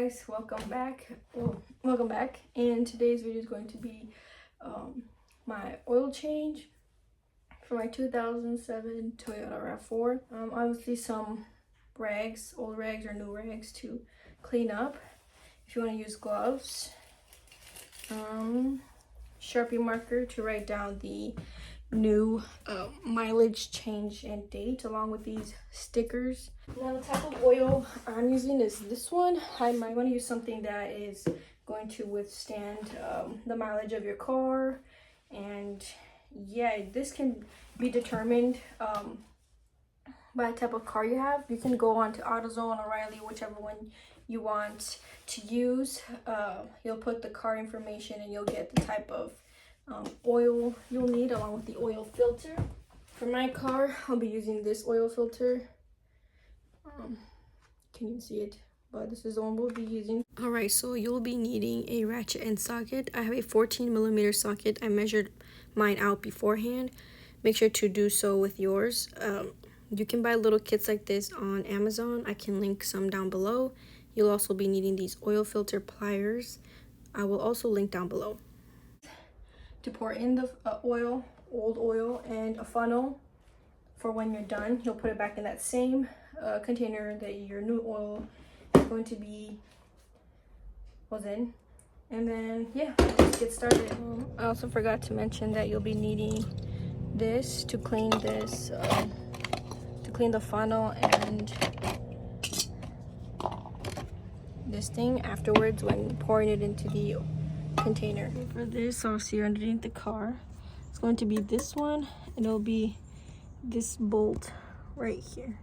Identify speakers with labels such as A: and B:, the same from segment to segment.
A: guys, welcome back. And today's video is going to be my oil change for my 2007 Toyota RAV4. Obviously some rags, old rags or new rags to clean up. If you want to use gloves, Sharpie marker to write down the new mileage change and date, along with these stickers. Now the type of oil I'm using is this one. I might want to use something that is going to withstand the mileage of your car, and yeah, this can be determined by the type of car you have. You can go on to AutoZone, O'Reilly, whichever one you want to use. You'll put the car information and you'll get the type of oil you'll need, along with the oil filter. For my car, I'll be using this oil filter. Can you see it? But this is the one we'll be using. Alright, so you'll be needing a ratchet and socket. I have a 14mm socket. I measured mine out beforehand. Make sure to do so with yours. You can buy little kits like this on Amazon. I can link some down below. You'll also be needing these oil filter pliers. I will also link down below. To pour in the old oil, and a funnel for when you're done. You'll put it back in that same container that your new oil is going to be in. And then yeah, let's get started. I also forgot to mention that you'll be needing this to clean this, to clean the funnel and this thing afterwards when pouring it into the container. For this, I'll see underneath the car. It's going to be this one, and it'll be this bolt right here.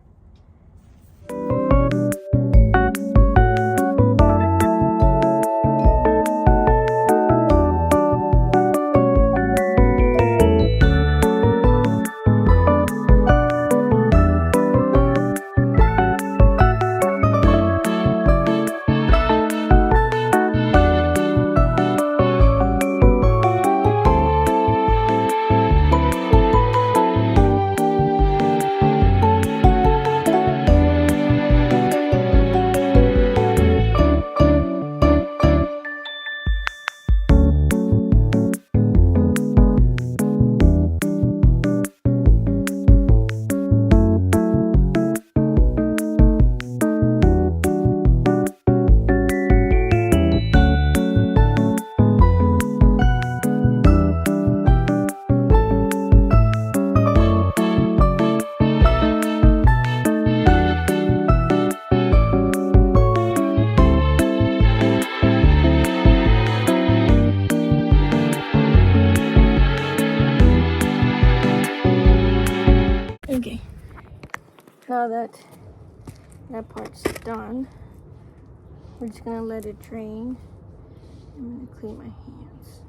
A: Okay, now that part's done, we're just gonna let it drain. I'm gonna clean my hands.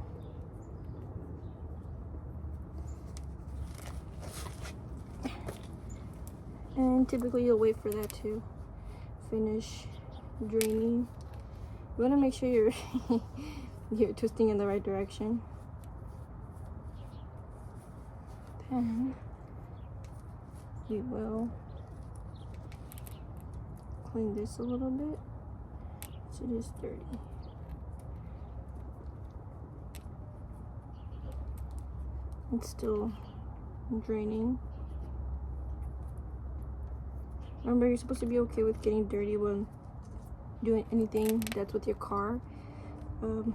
A: And typically you'll wait for that to finish draining. You wanna make sure you're twisting in the right direction. Then you will clean this a little bit, so it is dirty. It's still draining. Remember, you're supposed to be okay with getting dirty when doing anything that's with your car. The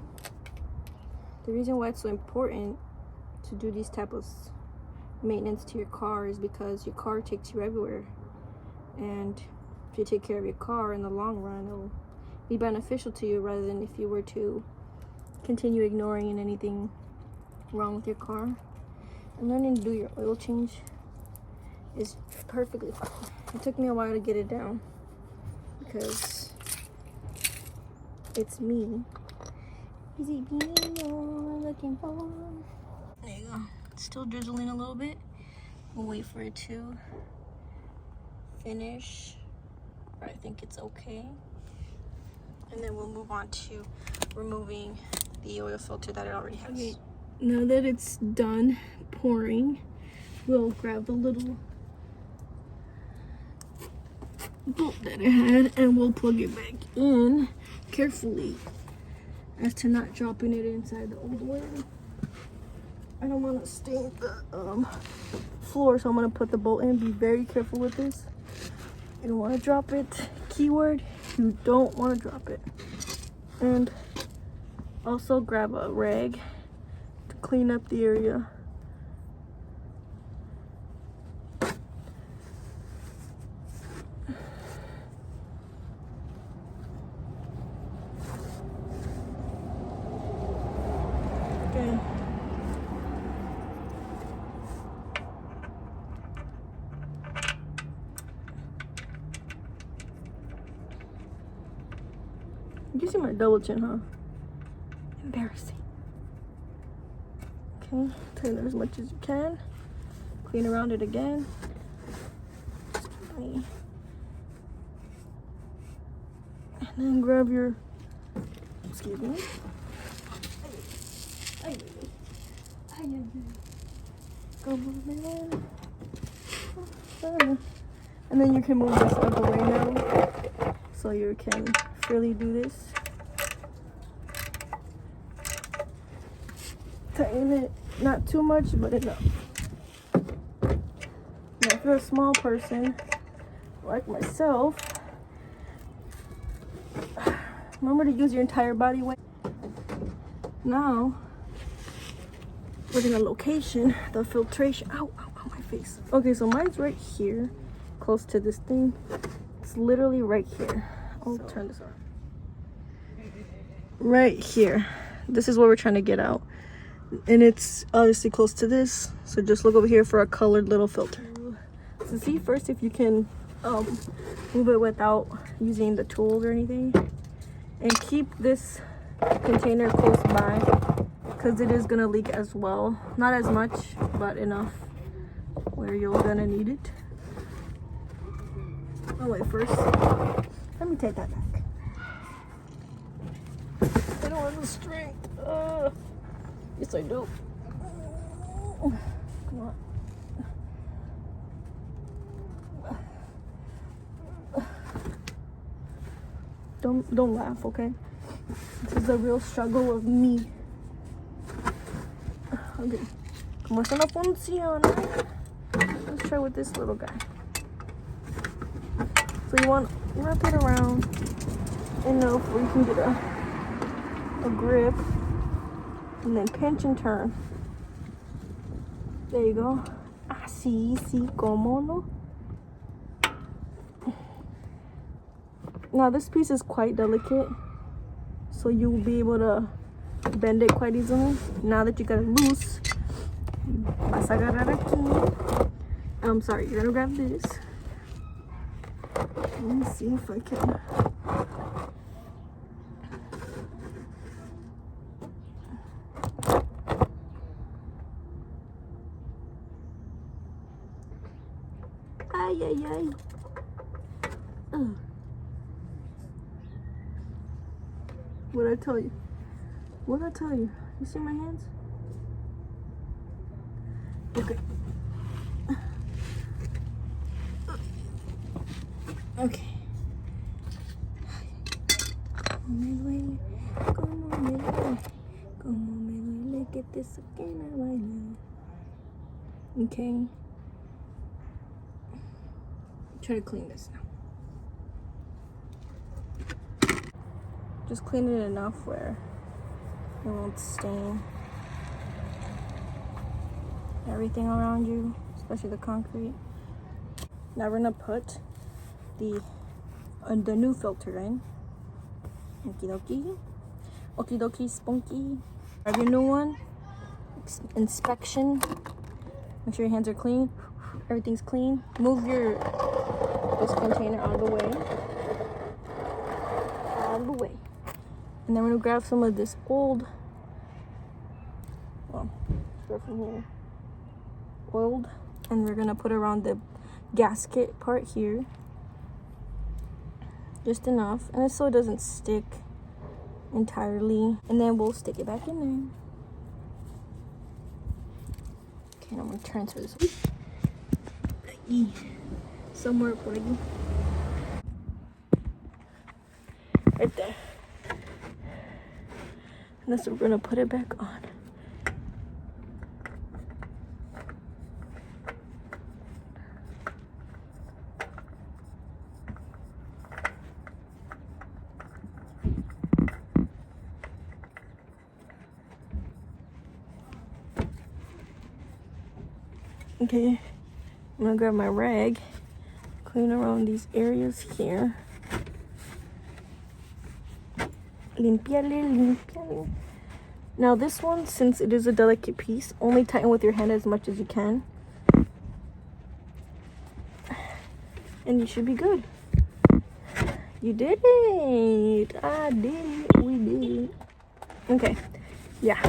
A: reason why it's so important to do these type of maintenance to your car is because your car takes you everywhere, and if you take care of your car in the long run, it'll be beneficial to you, rather than if you were to continue ignoring anything wrong with your car. And learning to do your oil change is perfectly fine. It took me a while to get it down because it's me. Is it me you're looking for? There you go. It's still drizzling a little bit. We'll wait for it to finish. I think it's okay. And then we'll move on to removing the oil filter that it already has. Okay, now that it's done pouring, we'll grab the little bolt that it had and we'll plug it back in carefully as to not dropping it inside the old one. I don't want to stain the floor, so I'm going to put the bolt in. Be very careful with this. You don't want to drop it. Keyword, you don't want to drop it. And also grab a rag to clean up the area. Okay. You see my double chin, huh? Embarrassing. Okay, turn it as much as you can. Clean around it again. And then grab your, excuse me. And then you can move this out of the way now, so you can freely do this. Tighten it, not too much, but enough. Now, if you're a small person, like myself, remember to use your entire body weight. Now, we're gonna location the filtration. Ow, ow, ow, my face. Okay, so mine's right here, close to this thing. It's literally right here. I'll turn this on. Right here. This is what we're trying to get out. And it's obviously close to this. So just look over here for a colored little filter. So see first if you can move it without using the tools or anything. And keep this container close by, because it is gonna leak as well. Not as much, but enough where you're gonna need it. Oh wait, first, let me take that back. I don't have the strength. Yes, I do. Come on. Don't laugh, okay? This is a real struggle of me. Okay. Como esto no funciona, let's try with this little guy. So you want to wrap it around enough where you can get a grip, and then pinch and turn. There you go. Así, sí, como no. Now this piece is quite delicate, so you will be able to bend it quite easily. Now that you got it loose, vas a agarrar aquí. I'm sorry, you're gonna grab this. Let me see if I can. Ay, ay, ay. What'd I tell you? What'd I tell you? You see my hands? Okay. Okay. Como me duele que te saquen a bailar. Okay. Try to clean this now. Just clean it enough where it won't stain everything around you, especially the concrete. Now we're gonna put the new filter in. Okie dokie. Okie dokie spunky. Grab your new one. Inspection. Make sure your hands are clean. Everything's clean. Move this container out of the way. Out of the way. And then we're gonna grab some of this old, well, start from here, oiled, and we're gonna put around the gasket part here, just enough, and so it doesn't stick entirely. And then we'll stick it back in there. Okay, and I'm gonna transfer this somewhere for you. Right there. And so we're gonna put it back on. Okay, I'm gonna grab my rag, clean around these areas here. Limpiale, limpiale. Now this one, since it is a delicate piece, only tighten with your hand as much as you can. And you should be good. You did it. I did it. We did it. Okay, yeah.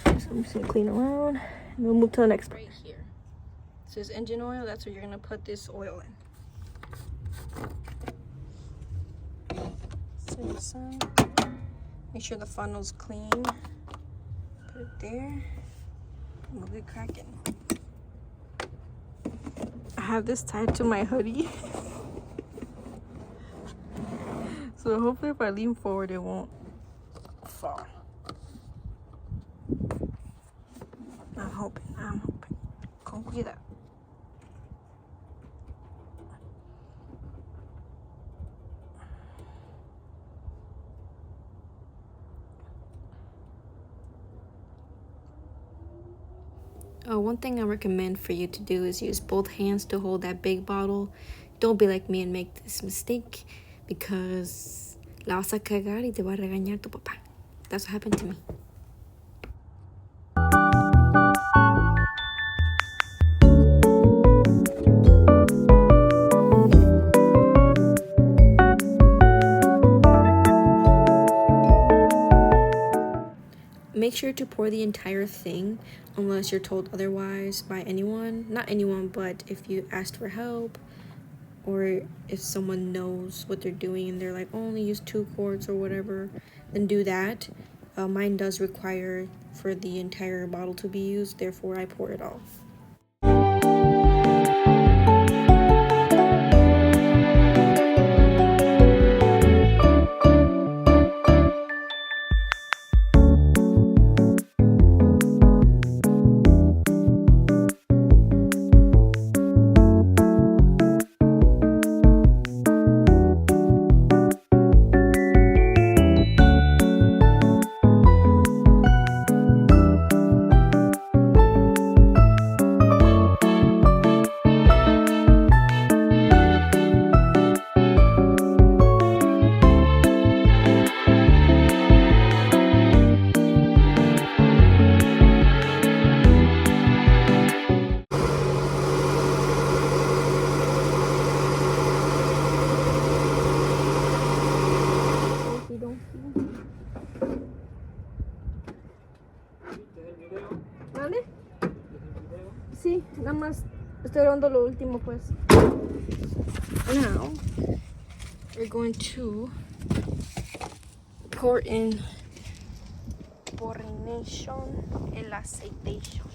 A: So I'm just gonna clean around and we'll move to the next part. Right here. This is engine oil. That's where you're gonna put this oil in. Set it aside. Make sure the funnel's clean. Put it there. And we'll get cracking. I have this tied to my hoodie. So hopefully if I lean forward, it won't fall. I'm hoping. Con cuidado. One thing I recommend for you to do is use both hands to hold that big bottle. Don't be like me and make this mistake, because la vas a cagar y te va a regañar tu papá. That's what happened to me. Make sure to pour the entire thing unless you're told otherwise by anyone. Not anyone, but if you asked for help, or if someone knows what they're doing and they're like, oh, only use 2 quarts or whatever, then do that. Mine does require for the entire bottle to be used, therefore I pour it all. ¿Vale? Sí, nada más estoy grabando lo último, pues. Now, we're going to pour in Porination el aceitation.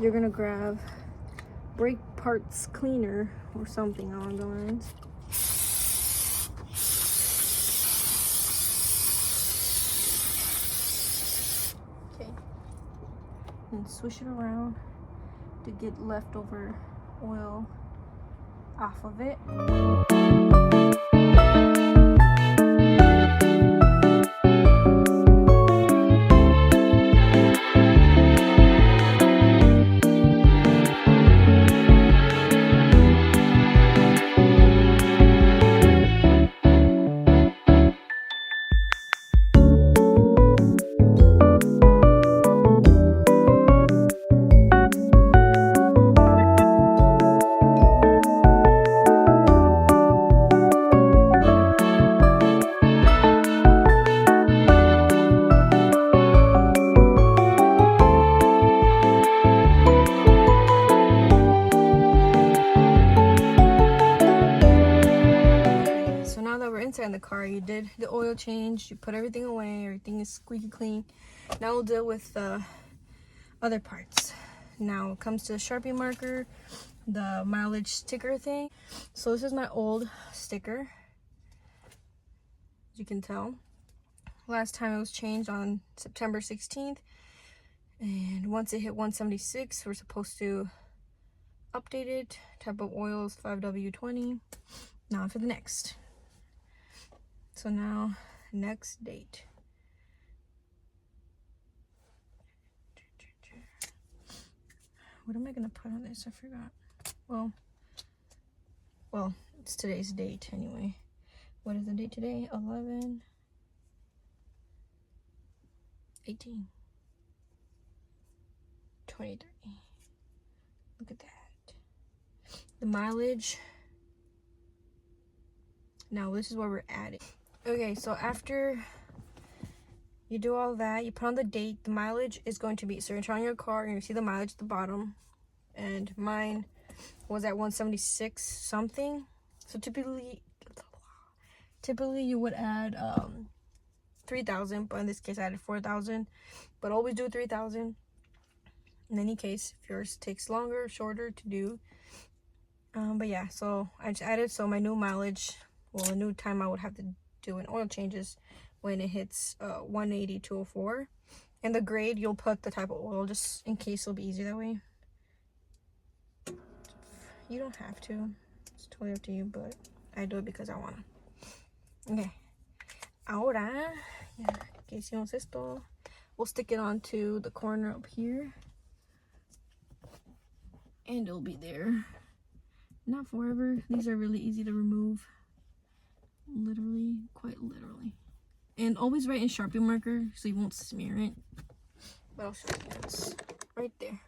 A: You're gonna grab brake parts cleaner or something along the lines. Okay, and swish it around to get leftover oil off of it. in the car. You did the oil change, you put everything away, everything is squeaky clean. Now we'll deal with the other parts. Now it comes to the Sharpie marker, the mileage sticker thing. So this is my old sticker, as you can tell. Last time it was changed on September 16th, and once it hit 176, we're supposed to update it. Type of oil is 5W20. Now for the next. So now, next date. What am I gonna put on this? I forgot. Well, it's today's date anyway. What is the date today? 11/18. $23. Look at that. The mileage. Now this is where we're adding. Okay, so after you do all that, you put on the date. The mileage is going to be, so you're trying your car and you see the mileage at the bottom. And mine was at 176 something. So typically you would add 3,000, but in this case I added 4,000. But always do 3,000. In any case, if yours takes longer, shorter to do. But yeah, so I just added, so my new mileage, well, a new time I would have to do an oil changes when it hits 180, 204. And the grade, you'll put the type of oil just in case it'll be easier that way. You don't have to. It's totally up to you, but I do it because I wanna. Okay. Ahora, ya que hicimos esto, we'll stick it onto the corner up here. And it'll be there. Not forever. These are really easy to remove. Literally, quite literally. And always write in Sharpie marker so you won't smear it. But I'll show you. It's right there.